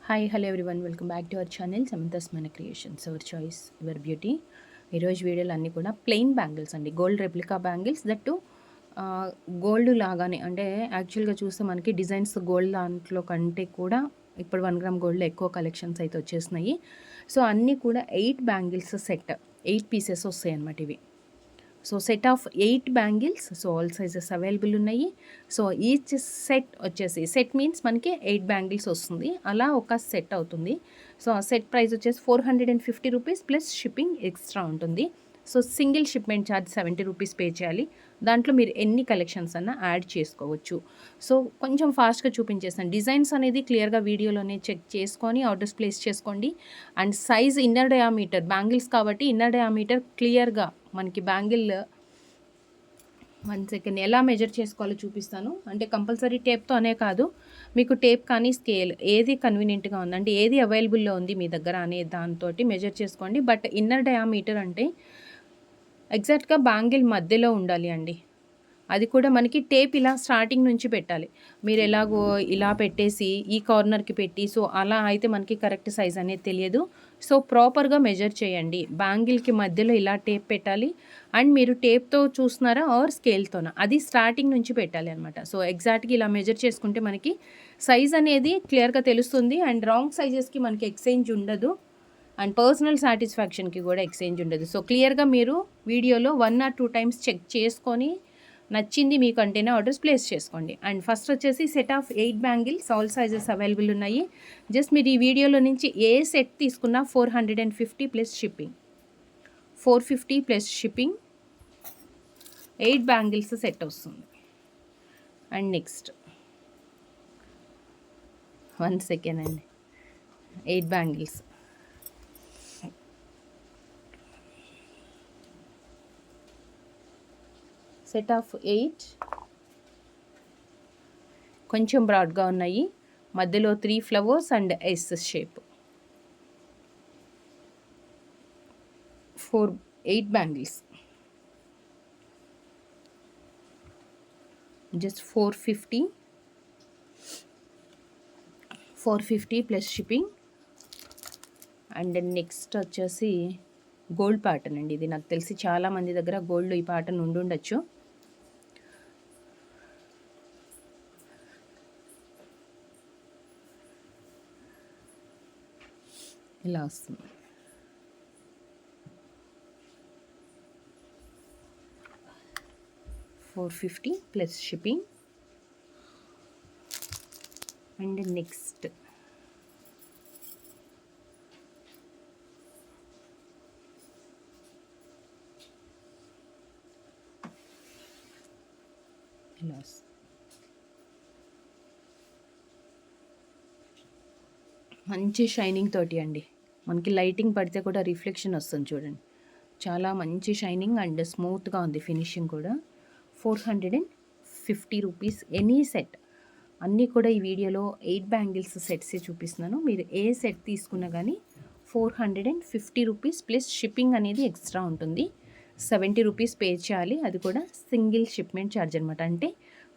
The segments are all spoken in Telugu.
Hi hello everyone, welcome back to our channel Samantha's మన creations, our choice your beauty. ఈరోజు వీడియోలు అన్నీ కూడా ప్లెయిన్ బ్యాంగిల్స్ అండి, gold replica bangles. That gold లాగానే, అంటే యాక్చువల్గా చూస్తే మనకి డిజైన్స్ గోల్డ్ దాంట్లో కంటే కూడా ఇప్పుడు 1 గ్రామ్ గోల్డ్లో ఎక్కువ కలెక్షన్స్ అయితే వచ్చేసినాయి. సో అన్నీ కూడా 8 బ్యాంగిల్స్ సెట్, 8 పీసెస్ వస్తాయి అన్నమాట ఇవి. So set of 8 bangles. So all sizes available ఉన్నాయి. సో ఈచ్ సెట్ వచ్చేసి, సెట్ మీన్స్ మనకి 8 బ్యాంగిల్స్ వస్తుంది, అలా ఒక సెట్ అవుతుంది. సో ఆ సెట్ ప్రైస్ వచ్చేసి 450 రూపీస్ ప్లస్ షిప్పింగ్ ఎక్స్ట్రా ఉంటుంది. So single shipment charge 70 rupees pay చేయాలి. దాంట్లో మీరు ఎన్ని కలెక్షన్స్ అన్నా యాడ్ చేసుకోవచ్చు. సో కొంచెం ఫాస్ట్గా చూపించేస్తాను. డిజైన్స్ అనేది క్లియర్గా వీడియోలోనే చెక్ చేసుకొని ఆర్డర్స్ ప్లేస్ చేసుకోండి. And size inner diameter, bangles కాబట్టి ఇన్నర్ డయామీటర్ క్లియర్గా మనకి బ్యాంగిల్ 1 సెకండ్ ఎలా మెజర్ చేసుకోవాలో చూపిస్తాను. అంటే కంపల్సరీ టేప్తో అనే కాదు, మీకు టేప్ కానీ స్కేల్ ఏది కన్వీనియంట్గా ఉంది, అంటే ఏది అవైలబుల్లో ఉంది మీ దగ్గర అనే దాంతో మెజర్ చేసుకోండి. బట్ ఇన్నర్ డయామీటర్ అంటే ఎగ్జాక్ట్గా బ్యాంగిల్ మధ్యలో ఉండాలి అండి. అది కూడా మనకి టేప్ ఇలా స్టార్టింగ్ నుంచి పెట్టాలి. మీరు ఎలాగో ఇలా పెట్టేసి ఈ కార్నర్కి పెట్టి, సో అలా అయితే మనకి కరెక్ట్ సైజ్ అనేది తెలియదు. సో ప్రాపర్గా మెజర్ చేయండి. బ్యాంగిల్కి మధ్యలో ఇలా టేప్ పెట్టాలి. అండ్ మీరు టేప్తో చూస్తున్నారా ఆర్ స్కేల్తోనా, అది స్టార్టింగ్ నుంచి పెట్టాలి అనమాట. సో ఎగ్జాక్ట్గా ఇలా మెజర్ చేసుకుంటే మనకి సైజ్ అనేది క్లియర్గా తెలుస్తుంది. అండ్ రాంగ్ సైజెస్కి మనకి ఎక్స్చేంజ్ ఉండదు. అండ్ పర్సనల్ సాటిస్ఫాక్షన్కి కూడా ఎక్స్చేంజ్ ఉండదు. సో క్లియర్గా మీరు వీడియోలో 1 or 2 టైమ్స్ చెక్ చేసుకొని నచ్చింది మీకు అంటేనే ఆర్డర్స్ ప్లేస్ చేసుకోండి. అండ్ ఫస్ట్ వచ్చేసి set of 8 bangles, all sizes available ఉన్నాయి. జస్ట్ మీరు ఈ వీడియోలో నుంచి ఏ సెట్ తీసుకున్నా 450 plus shipping, 450 plus shipping, 8 bangles set వస్తుంది. అండ్ నెక్స్ట్ 1 సెకండ్ అండి, 8 బ్యాంగిల్స్. సెట్ ఆఫ్ 8 కొంచెం బ్రాడ్గా ఉన్నాయి, మధ్యలో 3 flowers and S shape. 8 bangles just 450 plus shipping. And next వచ్చేసి గోల్డ్ ప్యాటర్న్ అండి. ఇది నాకు తెలిసి చాలామంది దగ్గర గోల్డ్ ఈ ప్యాటర్న్ ఉండుండొచ్చు. ఇలా వస్తుంది. $450 ప్లస్ షిప్పింగ్. అండ్ నెక్స్ట్ ఇలా వస్తుంది. మంచి షైనింగ్ తోటి అండి, మనకి లైటింగ్ పడితే కూడా రిఫ్లెక్షన్ వస్తుంది చూడండి. చాలా మంచి షైనింగ్ అండ్ స్మూత్గా ఉంది ఫినిషింగ్ కూడా. 450 రూపీస్ ఎనీ సెట్. అన్నీ కూడా ఈ వీడియోలో 8 బ్యాంగిల్స్ సెట్సే చూపిస్తున్నాను. మీరు ఏ సెట్ తీసుకున్నా కానీ 450 రూపీస్ ప్లస్ షిప్పింగ్ అనేది ఎక్స్ట్రా ఉంటుంది. 70 రూపీస్ పే చేయాలి, అది కూడా సింగిల్ షిప్మెంట్ ఛార్జ్ అనమాట. అంటే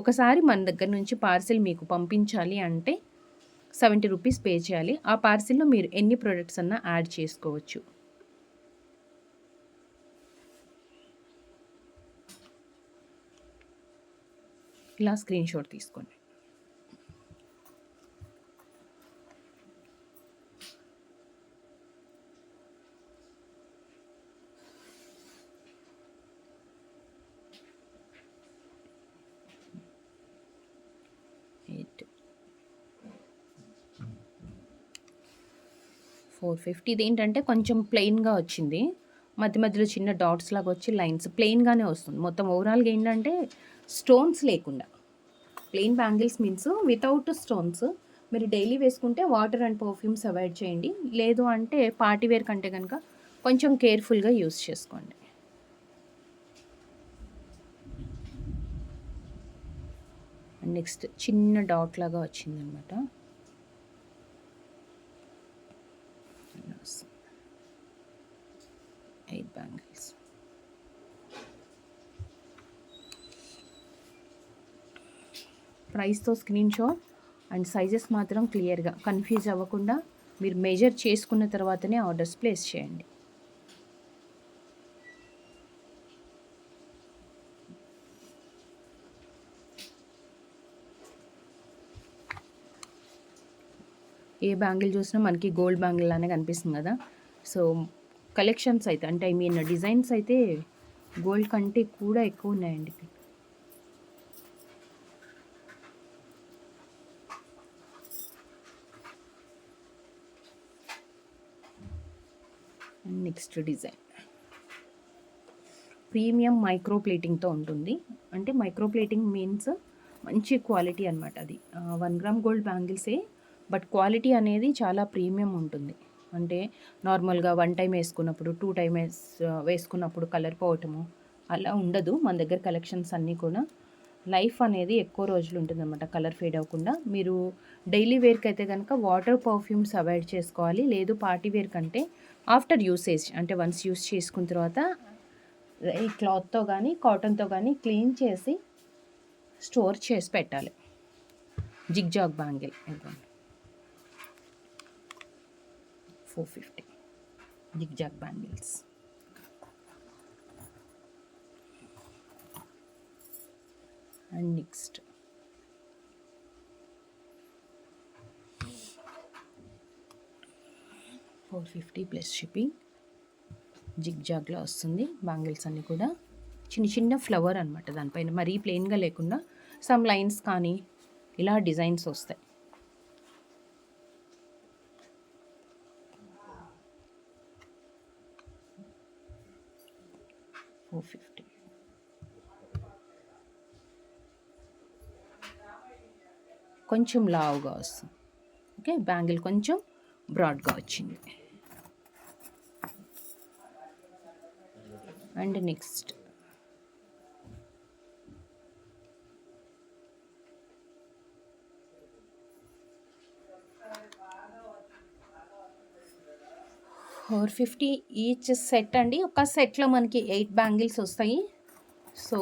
ఒకసారి మన దగ్గర నుంచి పార్సిల్ మీకు పంపించాలి అంటే 70 రూపీస్ పే చేయాలి. ఆ పార్సిల్లో మీరు ఎన్ని ప్రొడక్ట్స్ అన్నా యాడ్ చేసుకోవచ్చు. ఇలా స్క్రీన్ షాట్ తీసుకోండి. $450. ఇది ఏంటంటే కొంచెం ప్లెయిన్గా వచ్చింది, మధ్య మధ్యలో చిన్న డాట్స్ లాగా వచ్చి లైన్స్ ప్లెయిన్గానే వస్తుంది. మొత్తం ఓవరాల్గా ఏంటంటే స్టోన్స్ లేకుండా plain bangles means without stones. మీరు డైలీ వేసుకుంటే వాటర్ అండ్ పర్ఫ్యూమ్స్ అవాయిడ్ చేయండి. లేదు అంటే పార్టీ వేర్ కంటే కనుక కొంచెం కేర్ఫుల్గా యూస్ చేసుకోండి. నెక్స్ట్ చిన్న డాట్ లాగా వచ్చిందనమాట. 8 బ్యాంగిల్స్. ప్రైస్తో స్క్రీన్ షాట్ అండ్ సైజెస్ మాత్రం క్లియర్గా కన్ఫ్యూజ్ అవ్వకుండా మీరు మెజర్ చేసుకున్న తర్వాతనే ఆర్డర్స్ ప్లేస్ చేయండి. ఏ బ్యాంగిల్ చూసినా మనకి గోల్డ్ బ్యాంగిల్ లానే కనిపిస్తుంది కదా. సో కలెక్షన్స్ అయితే అంటే ఐ మీన్ డిజైన్స్ అయితే గోల్డ్ కంటే కూడా ఎక్కువ ఉన్నాయండి. నెక్స్ట్ డిజైన్ ప్రీమియం మైక్రో ప్లేటింగ్తో ఉంటుంది. అంటే మైక్రో ప్లేటింగ్ మీన్స్ మంచి క్వాలిటీ అనమాట. అది 1 గ్రామ్ గోల్డ్ బ్యాంగిల్సే, బట్ క్వాలిటీ అనేది చాలా ప్రీమియం ఉంటుంది. అంటే నార్మల్గా 1 టైం వేసుకున్నప్పుడు 2 టైం వేసుకున్నప్పుడు కలర్ పోవటము అలా ఉండదు. మన దగ్గర కలెక్షన్స్ అన్నీ కూడా లైఫ్ అనేది ఎక్కువ రోజులు ఉంటుందన్నమాట, కలర్ ఫేడ్ అవ్వకుండా. మీరు డైలీ వేర్కి అయితే కనుక వాటర్ పర్ఫ్యూమ్స్ అవాయిడ్ చేసుకోవాలి. లేదు పార్టీ వేర్ కంటే ఆఫ్టర్ యూసేజ్ అంటే వన్స్ యూస్ చేసుకున్న తర్వాత ఈ క్లాత్తో కానీ కాటన్తో కానీ క్లీన్ చేసి స్టోర్ చేసి పెట్టాలి. Zigzag bangle 450 zigzag bangles. And next $450 plus shipping. జిగ్జాగ్లో వస్తుంది బ్యాంగిల్స్ అన్నీ కూడా. చిన్న చిన్న ఫ్లవర్ అనమాట, దానిపైన మరీ ప్లెయిన్గా లేకుండా సమ్ లైన్స్ కానీ ఇలా డిజైన్స్ వస్తాయి. $450. కొంచెం లావుగా వస్తుంది. ఓకే, బ్యాంగిల్ కొంచెం బ్రాడ్గా వచ్చింది. అండ్ నెక్స్ట్ $450 ఈచ్ సెట్ అండి. ఒక సెట్లో మనకి 8 బ్యాంగిల్స్ వస్తాయి. సో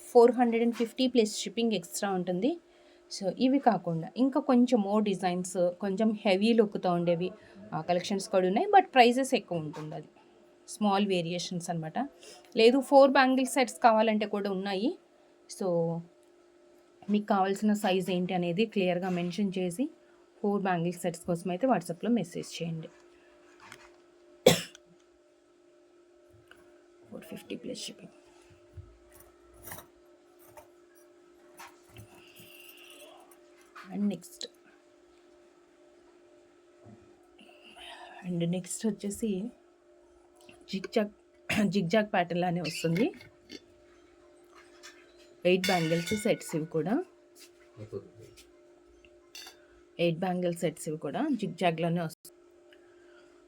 450 ప్లస్ షిప్పింగ్ ఎక్స్ట్రా ఉంటుంది. సో ఇవి కాకుండా ఇంకా కొంచెం మోర్ డిజైన్స్, కొంచెం హెవీ లుక్తో ఉండేవి కలెక్షన్స్ కూడా ఉన్నాయి, బట్ ప్రైజెస్ ఎక్కువ ఉంటుంది. అది స్మాల్ వేరియేషన్స్ అనమాట. లేదు 4 బ్యాంగిల్ సెట్స్ కావాలంటే కూడా ఉన్నాయి. సో మీకు కావాల్సిన సైజ్ ఏంటి అనేది క్లియర్గా మెన్షన్ చేసి 4 బ్యాంగిల్ సెట్స్ కోసం అయితే వాట్సాప్లో మెసేజ్ చేయండి. 450 ప్లస్ షిప్పింగ్. అండ్ నెక్స్ట్ వచ్చేసి జిగ్జాగ్ ప్యాటర్న్ లానే వస్తుంది. 8 బ్యాంగిల్స్ సెట్స్ ఇవి కూడా. 8 బ్యాంగిల్ సెట్స్ ఇవి కూడా జిగ్జాగ్లోనే వస్తుంది.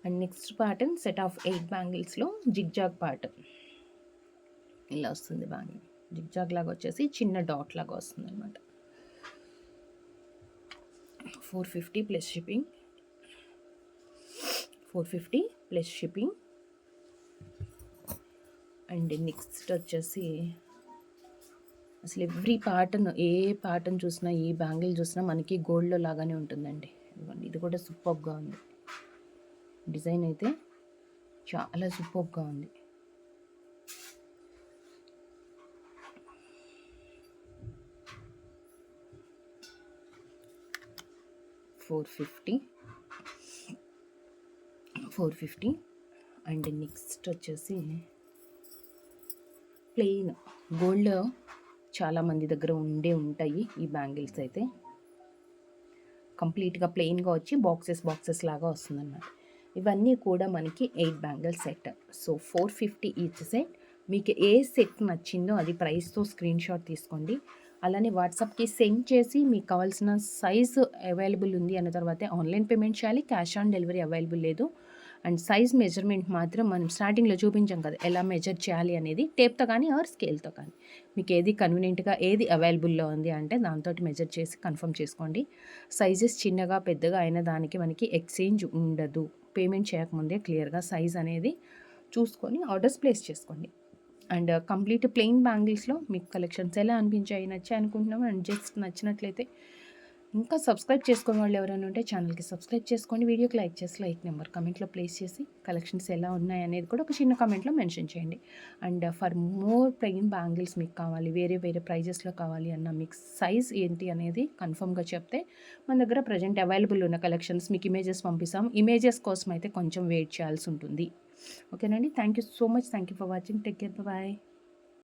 And next pattern set of 8 బ్యాంగిల్స్లో జిగ్జాగ్ ప్యాటర్న్ ఇలా వస్తుంది. బ్యాంగిల్ జిగ్జాగ్ లాగా వచ్చేసి చిన్న డాట్ లాగా వస్తుంది అనమాట. 450 plus shipping. 450 plus shipping. And next వచ్చేసి అసలు ఎవ్రీ ప్యాటర్న్, ఏ ప్యాటర్న్ చూసినా ఏ బ్యాంగిల్ చూసినా మనకి గోల్డ్లో లాగానే ఉంటుందండి. ఇది కూడా సూపర్గా ఉంది. డిజైన్ అయితే చాలా సూపర్గా ఉంది. $450. అండ్ నెక్స్ట్ వచ్చేసి ప్లెయిన్ గోల్డ్ చాలామంది దగ్గర ఉంటాయి ఈ బ్యాంగిల్స్ అయితే. కంప్లీట్గా ప్లెయిన్గా వచ్చి బాక్సెస్ లాగా వస్తుందన్నమాట. ఇవన్నీ కూడా మనకి 8 bangle set. So 450 each set. మీకు ఏ సెట్ నచ్చిందో అది ప్రైస్తో స్క్రీన్ షాట్ తీసుకోండి. అలానే వాట్సాప్కి సెండ్ చేసి మీకు కావాల్సిన సైజు అవైలబుల్ ఉంది అన్న తర్వాతే ఆన్లైన్ పేమెంట్ చేయాలి. క్యాష్ ఆన్ డెలివరీ అవైలబుల్ లేదు. అండ్ సైజ్ మెజర్మెంట్ మాత్రం మనం స్టార్టింగ్లో చూపించాం కదా ఎలా మెజర్ చేయాలి అనేది, టేప్తో కానీ ఆర్ స్కేల్తో కానీ మీకు ఏది కన్వీనియంట్గా ఏది అవైలబుల్లో ఉంది అంటే దాంతో మెజర్ చేసి కన్ఫర్మ్ చేసుకోండి. సైజెస్ చిన్నగా పెద్దగా అయిన దానికి మనకి ఎక్స్చేంజ్ ఉండదు. పేమెంట్ చేయకముందే క్లియర్గా సైజ్ అనేది చూసుకొని ఆర్డర్స్ ప్లేస్ చేసుకోండి. అండ్ కంప్లీట్ ప్లెయిన్ బ్యాంగిల్స్లో మీకు కలెక్షన్స్ ఎలా అనిపించాయి, నచ్చాయి అనుకుంటున్నాము. అండ్ జస్ట్ నచ్చినట్లయితే ఇంకా సబ్స్క్రైబ్ చేసుకునే వాళ్ళు ఎవరైనా ఉంటే ఛానల్కి సబ్స్క్రైబ్ చేసుకోండి. వీడియోకి లైక్ చేసి లైక్ నెంబర్ కమెంట్లో ప్లేస్ చేసి కలెక్షన్స్ ఎలా ఉన్నాయనేది కూడా ఒక చిన్న కమెంట్లో మెన్షన్ చేయండి. And for more plain bangles మీకు కావాలి, వేరే వేరే ప్రైజెస్లో కావాలి అన్న మీకు సైజ్ ఏంటి అనేది కన్ఫర్మ్గా చెప్తే మన దగ్గర ప్రజెంట్ అవైలబుల్ ఉన్న కలెక్షన్స్ మీకు ఇమేజెస్ పంపిస్తాం. ఇమేజెస్ కోసం అయితే కొంచెం వెయిట్ చేయాల్సి ఉంటుంది. ఓకేనండి. Thank you so much. Thank you for watching. Take care. Bye.